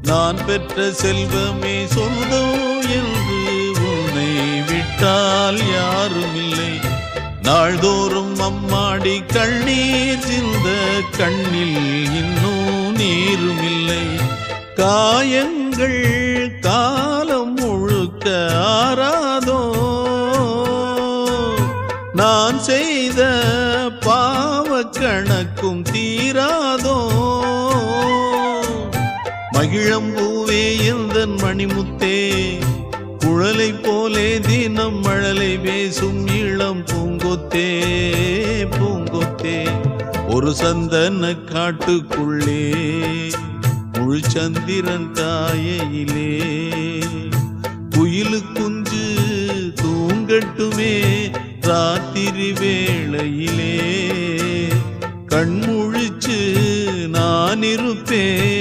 நான் பெற்ற செல்வமே சொந்தம் என்று உன்னை விட்டால் யாரும் இல்லை. நாள்தோறும் அம்மாடி கண்ணீர் சிந்த கண்ணில் இன்னும் நீரும் இல்லை. காயங்கள் காலம் முழுக்க ஆறாதோ, நான் செய்த பாவ கணக்கும் தீராதோ. மகிழம்பூவே எந்தன் மணிமுத்தே, குழலை போலே தினம் மழலை பேசும் இளம் பூங்கொத்தே பூங்கொத்தே. ஒரு சந்தன காட்டுக்குள்ளே முழு சந்திரன் காயிலே, குயிலு குஞ்சு தூங்கட்டுமே ராத்திரி வேளையிலே. கண்முழிச்சு நான் இருப்பேன்